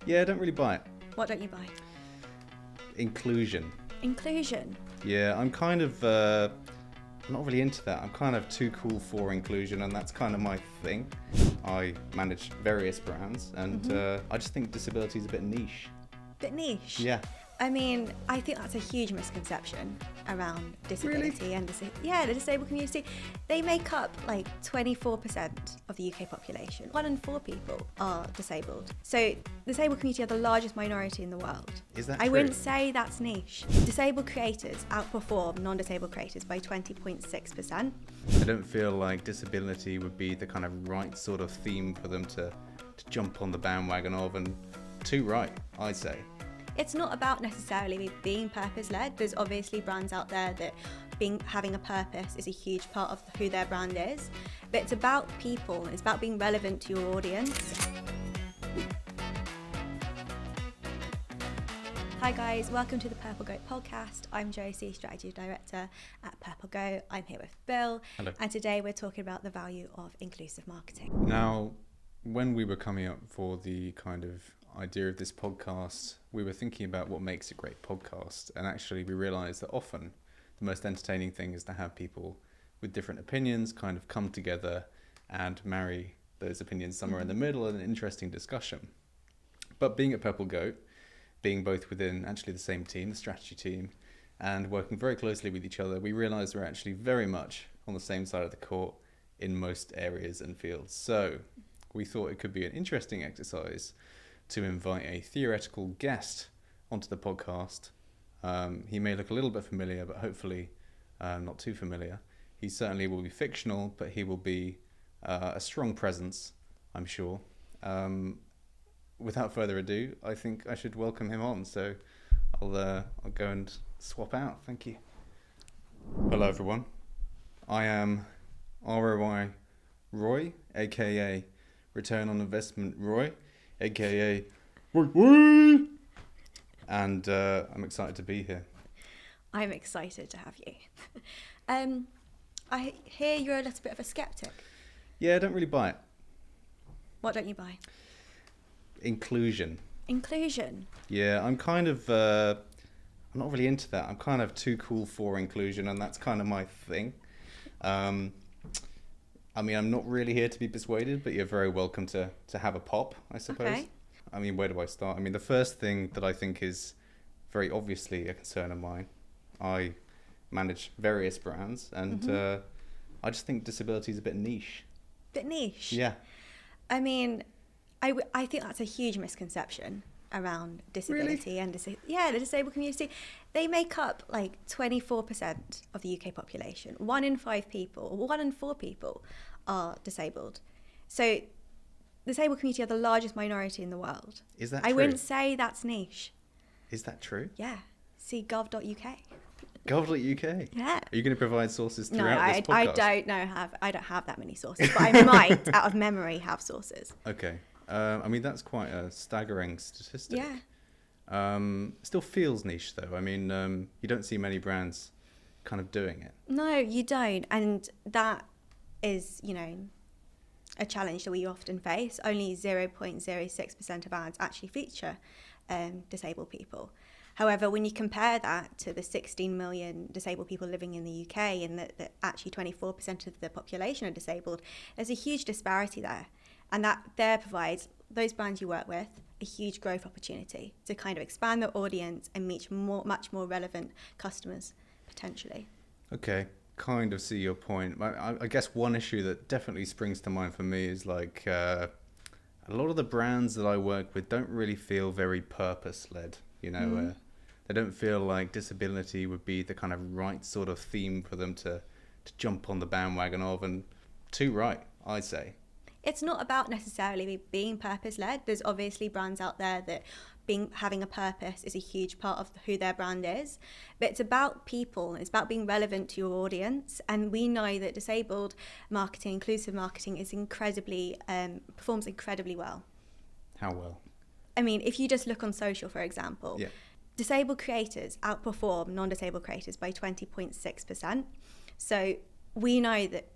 Yeah, I don't really buy it. What don't you buy? Inclusion. Inclusion? Yeah, I'm kind of not really into that. I'm kind of too cool for inclusion, and that's kind of my thing. I manage various brands, and I just think disability is a bit niche. Bit niche? Yeah. I mean, I think that's a huge misconception around disability and the disabled community. They make up like 24% of the UK population. 1 in 4 people are disabled. So the disabled community are the largest minority in the world. Is that I true? wouldn't say that's niche. Disabled creators outperform non-disabled creators by 20.6%. I don't feel like disability would be the kind of right sort of theme for them to jump on the bandwagon of, and too right, I'd say. It's not about necessarily being purpose-led. There's obviously brands out there that having a purpose is a huge part of who their brand is, but it's about people, and it's about being relevant to your audience. Hi guys, welcome to the Purple Goat podcast. I'm Josie, Strategy Director at Purple Goat. I'm here with Bill. Hello. And today we're talking about the value of inclusive marketing. Now, when we were coming up for the kind of idea of this podcast, we were thinking about what makes a great podcast, and actually we realized that often the most entertaining thing is to have people with different opinions kind of come together and marry those opinions somewhere in the middle in an interesting discussion. But being at Purple Goat, being both within actually the same team, the strategy team, and working very closely with each other, we realized we're actually very much on the same side of the court in most areas and fields. So we thought it could be an interesting exercise to invite a theoretical guest onto the podcast. He may look a little bit familiar, but hopefully not too familiar. He certainly will be fictional, but he will be a strong presence, I'm sure. Without further ado, I think I should welcome him on. So I'll go and swap out. Thank you. Hello, everyone. I am ROI Roy, aka Return on Investment Roy, aka Roy. And I'm excited to be here. I'm excited to have you. I hear you're a little bit of a skeptic. Yeah, I don't really buy it. What don't you buy? Inclusion. Inclusion? Yeah, I'm kind of I'm not really into that. I'm kind of too cool for inclusion, and that's kind of my thing. I mean, I'm not really here to be persuaded, but you're very welcome to have a pop, I suppose. Okay. I mean, where do I start? I mean, the first thing that I think is very obviously a concern of mine, I manage various brands, and I just think disability is a bit niche. Bit niche? Yeah. I mean, I think that's a huge misconception around disability and the disabled community. They make up like 24% of the UK population. 1 in 5 people, or 1 in 4 people are disabled. So the disabled community are the largest minority in the world. Is that I true? wouldn't say that's niche. Is that true? Yeah. See gov.uk. Gov.uk? Yeah. Are you going to provide sources No, throughout this podcast? I don't have that many sources, but I might, out of memory, have sources. Okay. I mean, that's quite a staggering statistic. Yeah. Still feels niche, though. I mean, you don't see many brands kind of doing it. No, you don't. And that is, a challenge that we often face. Only 0.06% of ads actually feature disabled people. However, when you compare that to the 16 million disabled people living in the UK, and that actually 24% of the population are disabled, there's a huge disparity there. And that there provides those brands you work with a huge growth opportunity to kind of expand their audience and reach much more relevant customers, potentially. Okay, kind of see your point. I guess one issue that definitely springs to mind for me is like a lot of the brands that I work with don't really feel very purpose-led, they don't feel like disability would be the kind of right sort of theme for them to jump on the bandwagon of, and too right, I'd say. It's not about necessarily being purpose-led. There's obviously brands out there that having a purpose is a huge part of who their brand is, but it's about people, and it's about being relevant to your audience. And we know that disabled marketing, inclusive marketing, is performs incredibly well. How well? I mean, if you just look on social, for example, disabled creators outperform non-disabled creators by 20.6%. So we know that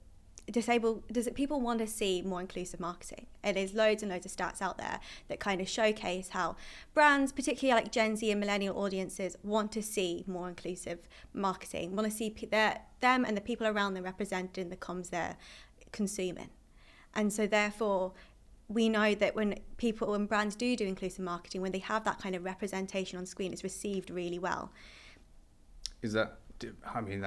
people want to see more inclusive marketing, and there's loads and loads of stats out there that kind of showcase how brands, particularly like Gen Z and millennial audiences, want to see more inclusive marketing, want to see them and the people around them represented in the comms they're consuming. And so therefore we know that when brands do inclusive marketing, when they have that kind of representation on screen, it's received really well. That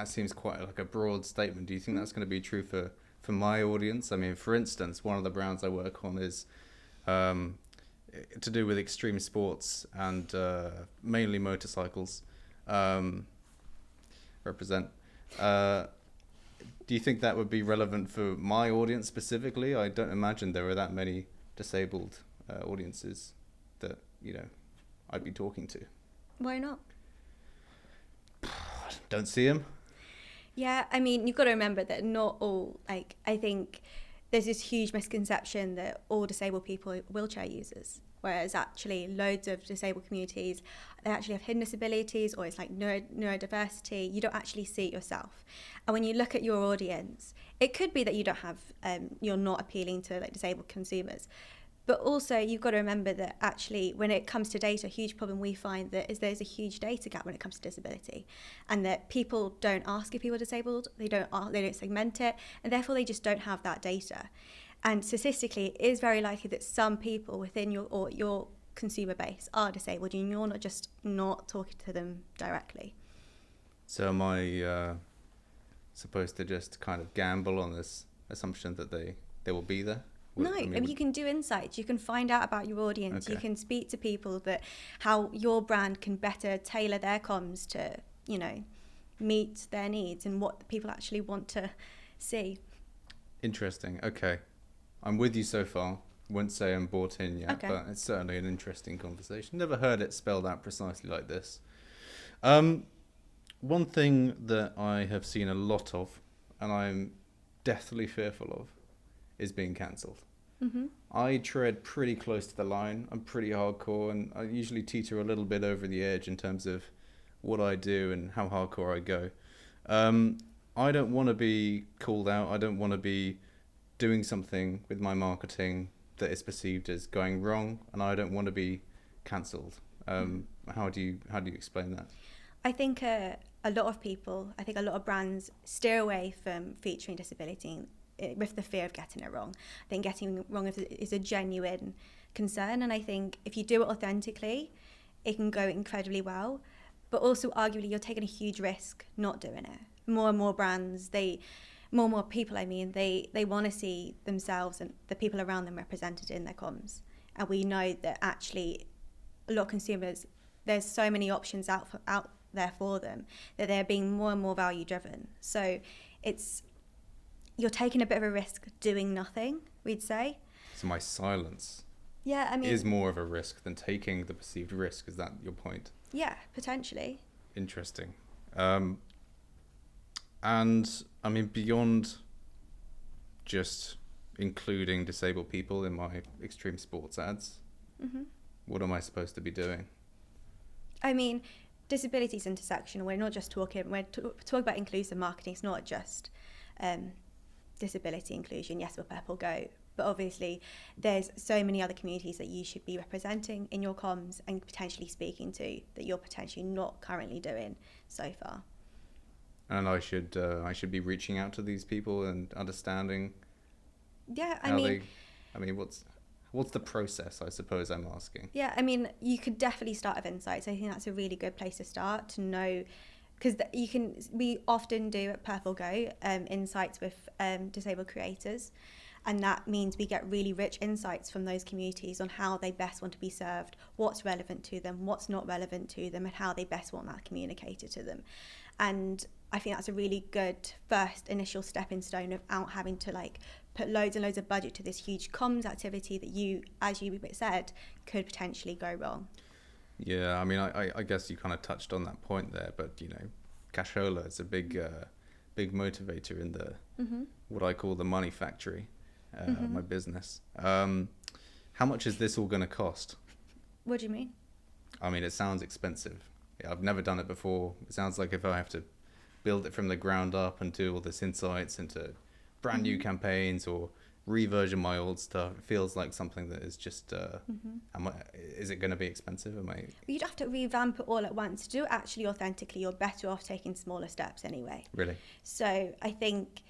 seems quite like a broad statement. Do you think that's going to be true for my audience? I mean, for instance, one of the brands I work on is to do with extreme sports and mainly motorcycles. Represent. Do you think that would be relevant for my audience specifically? I don't imagine there are that many disabled audiences that, I'd be talking to. Why not? Don't see them. Yeah, I mean, you've got to remember that not all, I think there's this huge misconception that all disabled people are wheelchair users, whereas actually loads of disabled communities, they actually have hidden disabilities, or it's like neurodiversity. You don't actually see it yourself. And when you look at your audience, it could be that you don't have, you're not appealing to like disabled consumers. But also you've got to remember that actually when it comes to data, a huge problem we find is there's a huge data gap when it comes to disability, and that people don't ask if people are disabled, they don't segment it, and therefore they just don't have that data. And statistically, it is very likely that some people within your consumer base are disabled, and you're not talking to them directly. So am I supposed to just kind of gamble on this assumption that they will be there? No, you can do insights. You can find out about your audience. Okay. You can speak to people how your brand can better tailor their comms to, meet their needs and what people actually want to see. Interesting. Okay. I'm with you so far. Wouldn't say I'm bought in yet, okay, but it's certainly an interesting conversation. Never heard it spelled out precisely like this. One thing that I have seen a lot of, and I'm deathly fearful of, is being cancelled. Mm-hmm. I tread pretty close to the line. I'm pretty hardcore, and I usually teeter a little bit over the edge in terms of what I do and how hardcore I go. I don't want to be called out. I don't want to be doing something with my marketing that is perceived as going wrong, and I don't want to be cancelled. How do you explain that? I think a lot of brands steer away from featuring disability with the fear of getting it wrong. I think getting it wrong is a genuine concern, and I think if you do it authentically, it can go incredibly well. But also, arguably, you're taking a huge risk not doing it. More and more brands, more and more people, they want to see themselves and the people around them represented in their comms. And we know that actually, a lot of consumers, there's so many options out there for them that they're being more and more value driven. So you're taking a bit of a risk doing nothing, we'd say. So my silence is more of a risk than taking the perceived risk. Is that your point? Yeah, potentially. Interesting. And I mean, beyond just including disabled people in my extreme sports ads, mm-hmm, what am I supposed to be doing? I mean, disability is intersectional. We're not just talking about inclusive marketing. It's not just disability inclusion. Yes, we're Purple Go, but obviously there's so many other communities that you should be representing in your comms and potentially speaking to that you're potentially not currently doing so far. And I should be reaching out to these people and understanding. Yeah, what's the process, I suppose I'm asking. Yeah, I mean, you could definitely start with insights. I think that's a really good place to start, to know, because we often do at Purple Go insights with disabled creators, and that means we get really rich insights from those communities on how they best want to be served, what's relevant to them, what's not relevant to them, and how they best want that communicated to them. And I think that's a really good first initial stepping stone without having to put loads and loads of budget to this huge comms activity that as you said, could potentially go wrong. Yeah, I mean, I guess you kind of touched on that point there, but cashola is a big motivator in the mm-hmm, what I call the money factory, mm-hmm, my business. How much is this all going to cost? What do you mean? I mean, it sounds expensive. Yeah, I've never done it before. It sounds like if I have to build it from the ground up and do all this insights into brand new campaigns or reversion my old stuff. It feels like something that is just, is it going to be expensive? You'd have to revamp it all at once. To do it actually authentically, you're better off taking smaller steps anyway. Really? So I think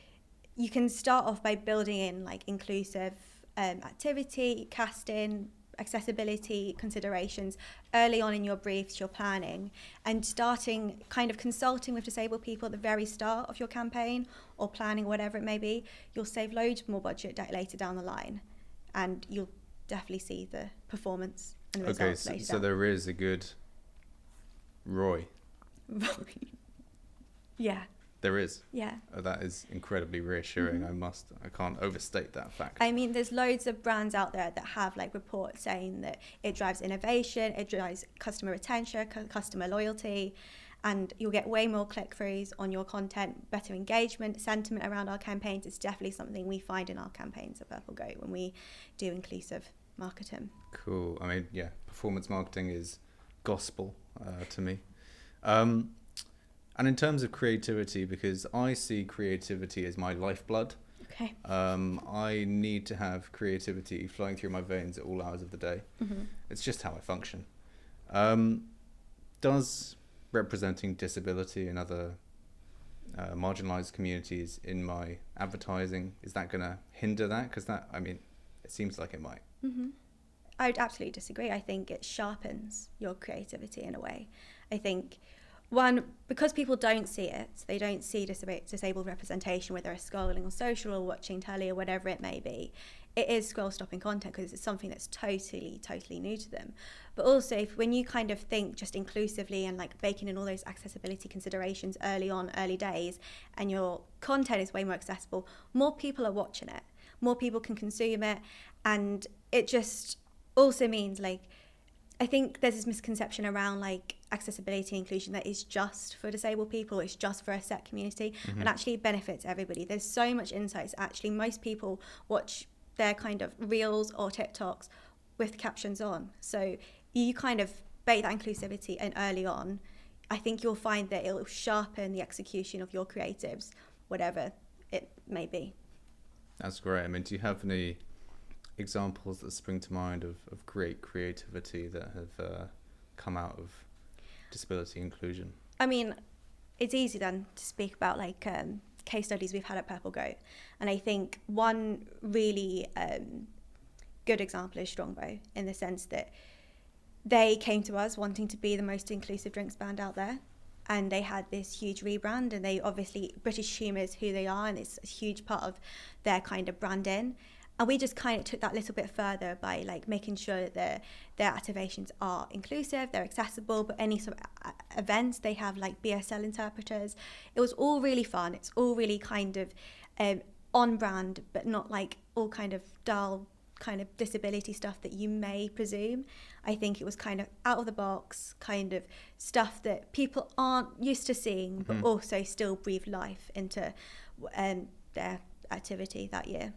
you can start off by building in like inclusive activity, casting, accessibility considerations early on in your briefs, your planning, and starting kind of consulting with disabled people at the very start of your campaign or planning, whatever it may be. You'll save loads more budget later down the line, and you'll definitely see the performance and the results later. So there is a good Roy. Yeah. There is. Yeah. That is incredibly reassuring. I can't overstate that fact. I mean, there's loads of brands out there that have like reports saying that it drives innovation, it drives customer retention, customer loyalty, and you'll get way more click-throughs on your content, better engagement, sentiment around our campaigns. It's definitely something we find in our campaigns at Purple Goat when we do inclusive marketing. Cool. I mean, yeah, performance marketing is gospel to me. And in terms of creativity, because I see creativity as my lifeblood. Okay. I need to have creativity flowing through my veins at all hours of the day. It's just how I function. Does representing disability and other marginalized communities in my advertising, is that going to hinder that? Because it seems like it might. I would absolutely disagree. I think it sharpens your creativity in a way. I think one, because people don't see it, they don't see disabled representation, whether they're scrolling on social or watching telly or whatever it may be. It is scroll stopping content because it's something that's totally new to them. But also, when you kind of think just inclusively and like baking in all those accessibility considerations early days, and your content is way more accessible, more people are watching it, more people can consume it, and it just also means like, I think there's this misconception around like accessibility and inclusion that is just for disabled people, it's just for a set community, and actually it benefits everybody. There's so much insights. Actually, most people watch their kind of reels or TikToks with the captions on. So you kind of bake that inclusivity in early on. I think you'll find that it'll sharpen the execution of your creatives, whatever it may be. That's great. I mean, do you have any examples that spring to mind of great creativity that have come out of disability inclusion? I mean, it's easy then to speak about like case studies we've had at Purple Goat, and I think one really good example is Strongbow, in the sense that they came to us wanting to be the most inclusive drinks brand out there, and they had this huge rebrand, and they obviously, British humour is who they are, and it's a huge part of their kind of branding. And we just kind of took that little bit further by like making sure that their activations are inclusive, they're accessible, but any sort of events, they have like BSL interpreters. It was all really fun. It's all really kind of on brand, but not like all kind of dull kind of disability stuff that you may presume. I think it was kind of out of the box, kind of stuff that people aren't used to seeing, but also still breathe life into their activity that year.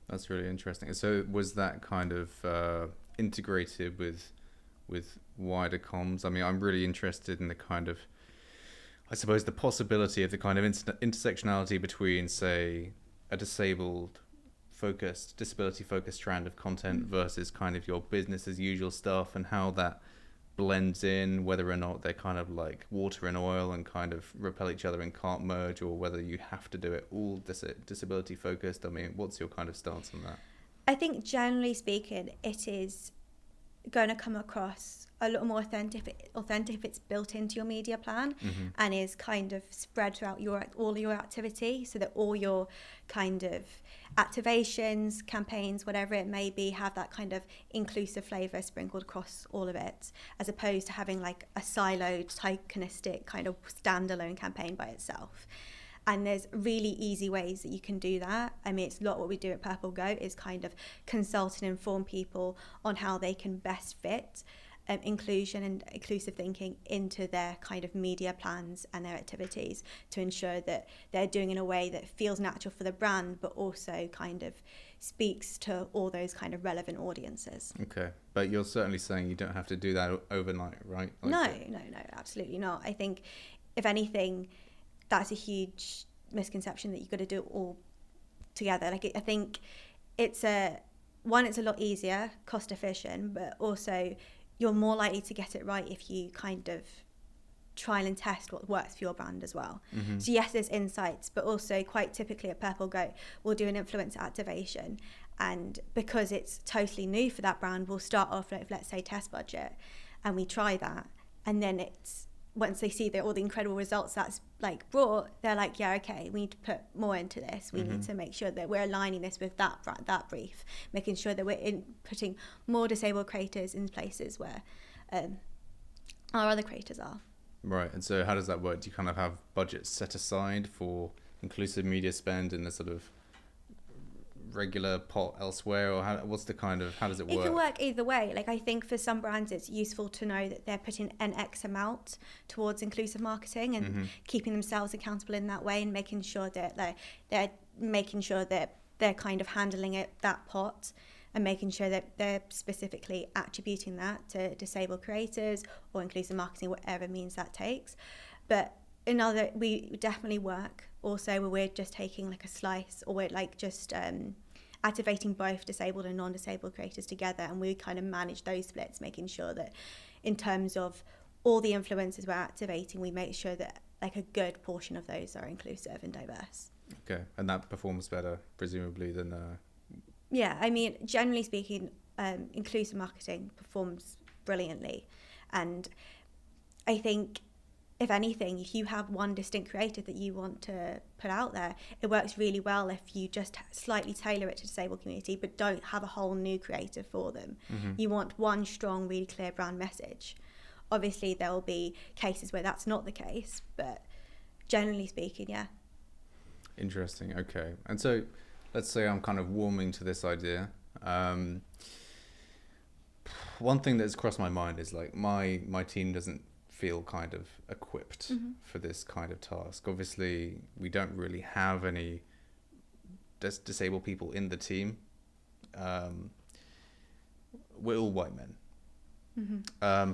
That's really interesting. So was that kind of integrated with wider comms? I mean, I'm really interested in the kind of, I suppose, the possibility of the kind of intersectionality between, say, a disability-focused strand of content versus kind of your business as usual stuff, and how that blends in, whether or not they're kind of like water and oil and kind of repel each other and can't merge, or whether you have to do it all disability focused. I mean, what's your kind of stance on that? I think generally speaking, it is going to come across a lot more authentic if it's built into your media plan and is kind of spread throughout all your activity, so that all your kind of activations, campaigns, whatever it may be, have that kind of inclusive flavour sprinkled across all of it, as opposed to having like a siloed, tokenistic kind of standalone campaign by itself. And there's really easy ways that you can do that. I mean, it's a lot what we do at Purple Goat is kind of consult and inform people on how they can best fit inclusion and inclusive thinking into their kind of media plans and their activities, to ensure that they're doing in a way that feels natural for the brand, but also kind of speaks to all those kind of relevant audiences. Okay, but you're certainly saying you don't have to do that overnight, right? Like no, absolutely not. I think, if anything, that's a huge misconception, that you've got to do it all together. Like I think it's a lot easier, cost efficient, but also you're more likely to get it right if you kind of trial and test what works for your brand as well. So yes, there's insights, but also quite typically at Purple Goat, we'll do an influencer activation. And because it's totally new for that brand, we'll start off with, let's say, test budget, and we try that. And then it's, once they see all the incredible results that's like brought, they're like, yeah, okay, we need to put more into this. We need to make sure that we're aligning this with that brief, making sure that we're putting more disabled creators in places where our other creators are. Right. And so how does that work? Do you kind of have budgets set aside for inclusive media spend in the sort of regular pot elsewhere, or how does it work? It can work either way. Like, I think for some brands it's useful to know that they're putting an X amount towards inclusive marketing and keeping themselves accountable in that way, and making sure that they're kind of handling it, that pot, and making sure that they're specifically attributing that to disabled creators or inclusive marketing, whatever means that takes. But we definitely work also where we're just taking like a slice, or we're like just activating both disabled and non-disabled creators together, and we kind of manage those splits, making sure that in terms of all the influencers we're activating, we make sure that like a good portion of those are inclusive and diverse. Okay, and that performs better presumably than Yeah, I mean, generally speaking, inclusive marketing performs brilliantly. And I think, if anything, if you have one distinct creator that you want to put out there, it works really well if you just slightly tailor it to the disabled community, but don't have a whole new creator for them. You want one strong, really clear brand message. Obviously, there will be cases where that's not the case, but generally speaking, yeah. Interesting, okay. And so, let's say I'm kind of warming to this idea. One thing that's crossed my mind is like my team doesn't feel kind of equipped for this kind of task. Obviously, we don't really have any disabled people in the team. We're all white men.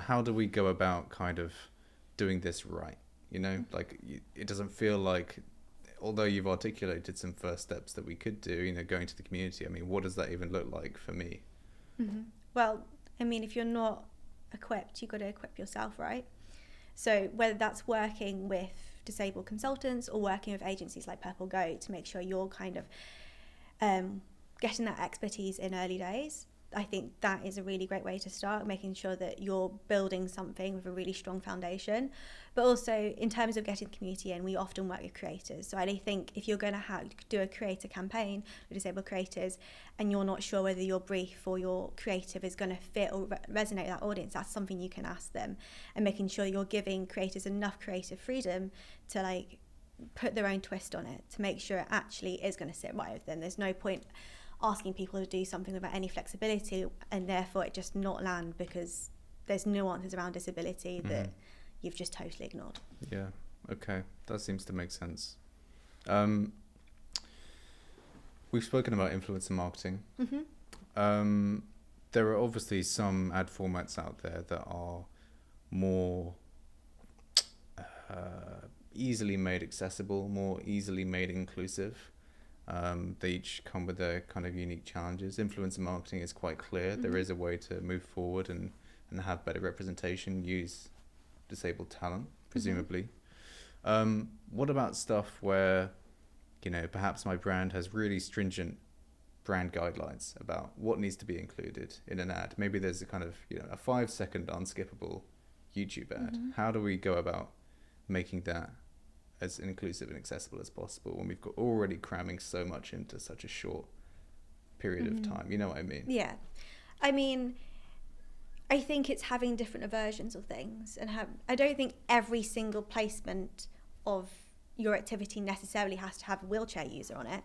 How do we go about kind of doing this right? You know, like it doesn't feel like, although you've articulated some first steps that we could do, you know, going to the community, I mean, what does that even look like for me? Well, I mean, if you're not equipped, you've got to equip yourself, right? So whether that's working with disabled consultants or working with agencies like Purple Goat to make sure you're kind of getting that expertise in early days, I think that is a really great way to start, making sure that you're building something with a really strong foundation. But also, in terms of getting the community in, we often work with creators. So I think if you're going to do a creator campaign with disabled creators and you're not sure whether your brief or your creative is going to fit or resonate with that audience, that's something you can ask them, and making sure you're giving creators enough creative freedom to like put their own twist on it, to make sure it actually is going to sit right with them. There's no point asking people to do something without any flexibility and therefore it just not land because there's nuances around disability that you've just totally ignored. Yeah, okay, that seems to make sense. We've spoken about influencer marketing. There are obviously some ad formats out there that are more easily made accessible, more easily made inclusive. They each come with their kind of unique challenges. Influencer marketing is quite clear. There is a way to move forward and have better representation, use disabled talent, presumably. What about stuff where, you know, perhaps my brand has really stringent brand guidelines about what needs to be included in an ad? Maybe there's a kind of, you know, a 5-second unskippable YouTube ad. How do we go about making that as inclusive and accessible as possible when we've got already cramming so much into such a short period of time? You know what I mean? Yeah. I mean, I think it's having different versions of things, and I don't think every single placement of your activity necessarily has to have a wheelchair user on it.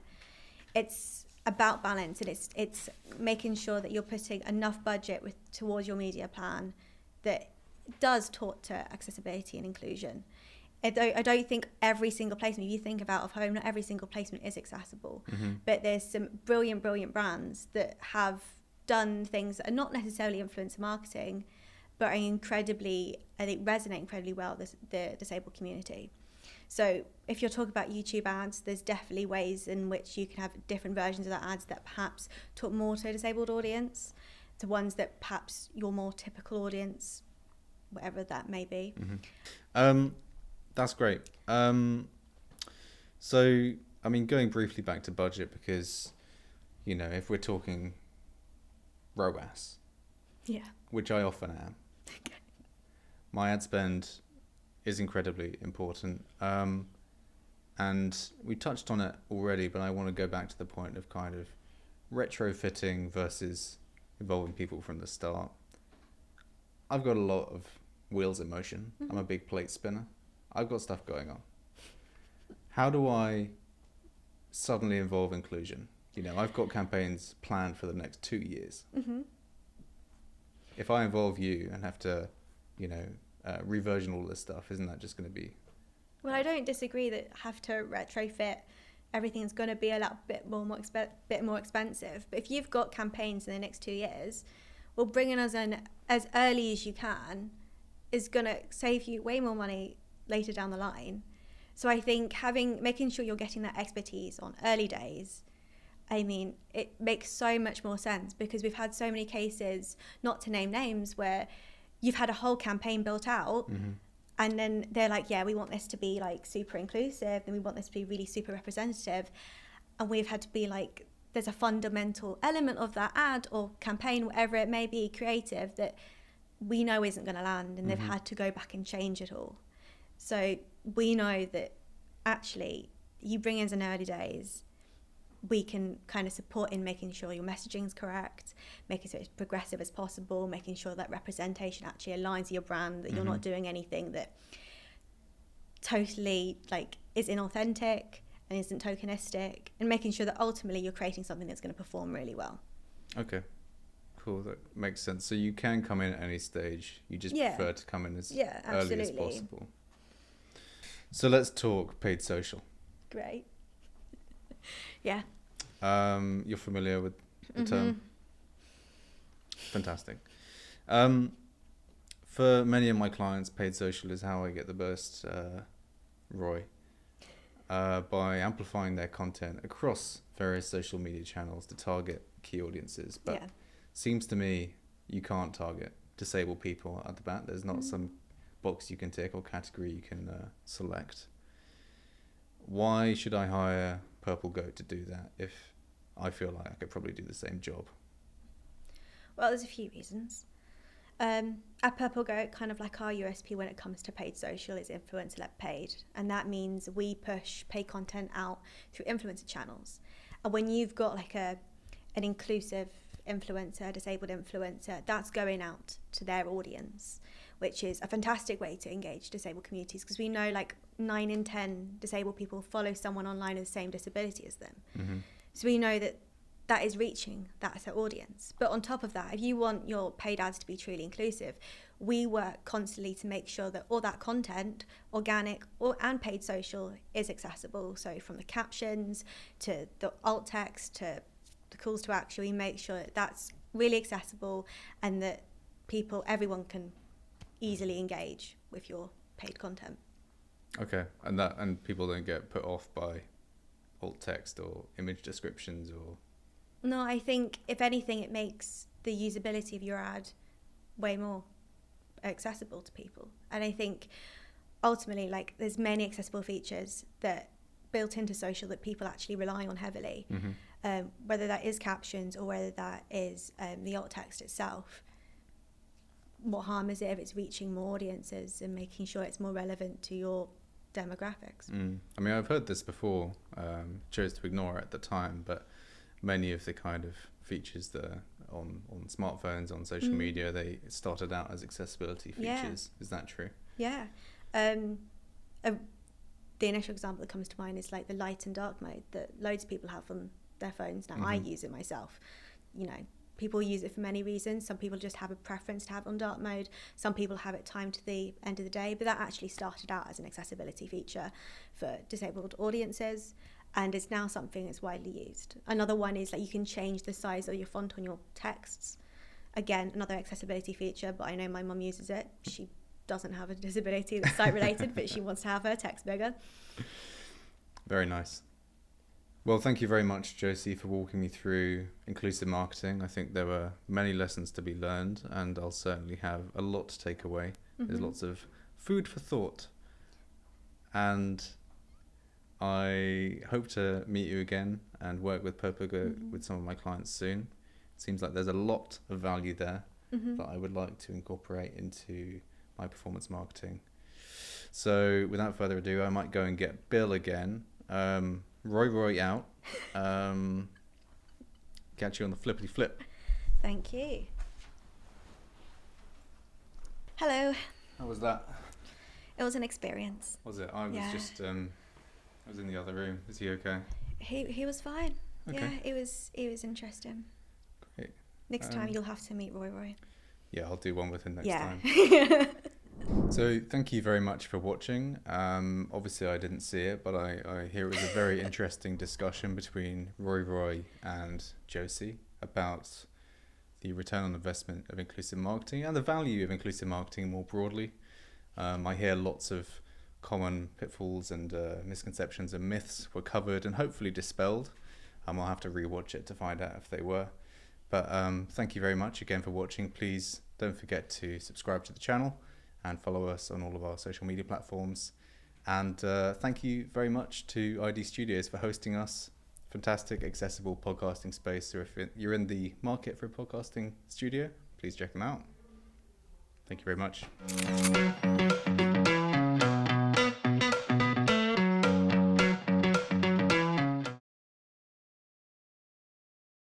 It's about balance, and it's making sure that you're putting enough budget towards your media plan that does talk to accessibility and inclusion. I don't think every single placement, if you think of out of home, not every single placement is accessible. But there's some brilliant brands that have done things that are not necessarily influencer marketing, but are incredibly, I think, resonate incredibly well with the disabled community. So if you're talking about YouTube ads, there's definitely ways in which you can have different versions of that ads that perhaps talk more to a disabled audience, to ones that perhaps your more typical audience, whatever that may be. That's great. So, I mean, going briefly back to budget, because, you know, if we're talking ROAS, which I often am, my ad spend is incredibly important. And we touched on it already, but I want to go back to the point of kind of retrofitting versus involving people from the start. I've got a lot of wheels in motion. I'm a big plate spinner. I've got stuff going on. How do I suddenly involve inclusion? You know, I've got campaigns planned for the next 2 years. If I involve you and have to, you know, reversion all this stuff, isn't that just going to be... Well, I don't disagree that have to retrofit, everything's going to be a little bit more expensive. But if you've got campaigns in the next 2 years, well, bringing us in as early as you can is going to save you way more money later down the line. So I think making sure you're getting that expertise on early days, I mean, it makes so much more sense, because we've had so many cases, not to name names, where you've had a whole campaign built out, and then they're like, yeah, we want this to be like super inclusive, and we want this to be really super representative. And we've had to be like, there's a fundamental element of that ad or campaign, whatever it may be, creative, that we know isn't going to land, and they've had to go back and change it all. So we know that actually you bring in the early days, we can kind of support in making sure your messaging is correct, making sure it's progressive as possible, making sure that representation actually aligns to your brand, that you're not doing anything that totally like is inauthentic and isn't tokenistic, and making sure that ultimately you're creating something that's going to perform really well. Okay, cool, that makes sense. So you can come in at any stage, you just prefer to come in as early as possible. So let's talk paid social. Great. Yeah. You're familiar with the term? Fantastic. For many of my clients, paid social is how I get the best ROI, by amplifying their content across various social media channels to target key audiences. But seems to me you can't target disabled people at the bat. There's not some box you can tick or category you can select. Why should I hire Purple Goat to do that if I feel like I could probably do the same job? Well, there's a few reasons. At Purple Goat, kind of like our USP when it comes to paid social is influencer-led paid, and that means we push paid content out through influencer channels. And when you've got like an inclusive influencer, a disabled influencer, that's going out to their audience, which is a fantastic way to engage disabled communities, because we know like 9 in 10 disabled people follow someone online with the same disability as them. So we know that that is reaching that audience. But on top of that, if you want your paid ads to be truly inclusive, we work constantly to make sure that all that content, organic and paid social, is accessible. So from the captions to the alt text to the calls to action, we make sure that that's really accessible and that everyone can easily engage with your paid content. Okay, and people don't get put off by alt text or image descriptions or... No, I think if anything, it makes the usability of your ad way more accessible to people. And I think ultimately, like, there's many accessible features that built into social that people actually rely on heavily, whether that is captions or whether that is the alt text itself. What harm is it if it's reaching more audiences and making sure it's more relevant to your demographics? I mean, I've heard this before, chose to ignore it at the time, but many of the kind of features that are on smartphones, on social media, they started out as accessibility features. Is that true? Yeah. The initial example that comes to mind is like the light and dark mode that loads of people have on their phones now. I use it myself. You know, people use it for many reasons. Some people just have a preference to have it on dark mode. Some people have it timed to the end of the day, but that actually started out as an accessibility feature for disabled audiences, and it's now something that's widely used. Another one is like you can change the size of your font on your texts. Again, another accessibility feature, but I know my mum uses it. She doesn't have a disability that's sight related, but she wants to have her text bigger. Very nice. Well, thank you very much, Josie, for walking me through inclusive marketing. I think there were many lessons to be learned, and I'll certainly have a lot to take away. There's lots of food for thought. And I hope to meet you again and work with Purple with some of my clients soon. It seems like there's a lot of value there that I would like to incorporate into my performance marketing. So without further ado, I might go and get Bill again. Roy out. Catch you on the flippity flip. Thank you. Hello. How was that? It was an experience. Was it? I was just I was in the other room. Is he okay? He was fine. Okay. Yeah, it was interesting. Great. Next time you'll have to meet Roy. Yeah, I'll do one with him next time. Yeah. So thank you very much for watching. Obviously I didn't see it, but I hear it was a very interesting discussion between Roy and Josie about the return on investment of inclusive marketing and the value of inclusive marketing more broadly. I hear lots of common pitfalls and misconceptions and myths were covered and hopefully dispelled. I'll have to rewatch it to find out if they were. But thank you very much again for watching. Please don't forget to subscribe to the channel and follow us on all of our social media platforms. And thank you very much to ID Studios for hosting us. Fantastic, accessible podcasting space. So if you're in the market for a podcasting studio, please check them out. Thank you very much.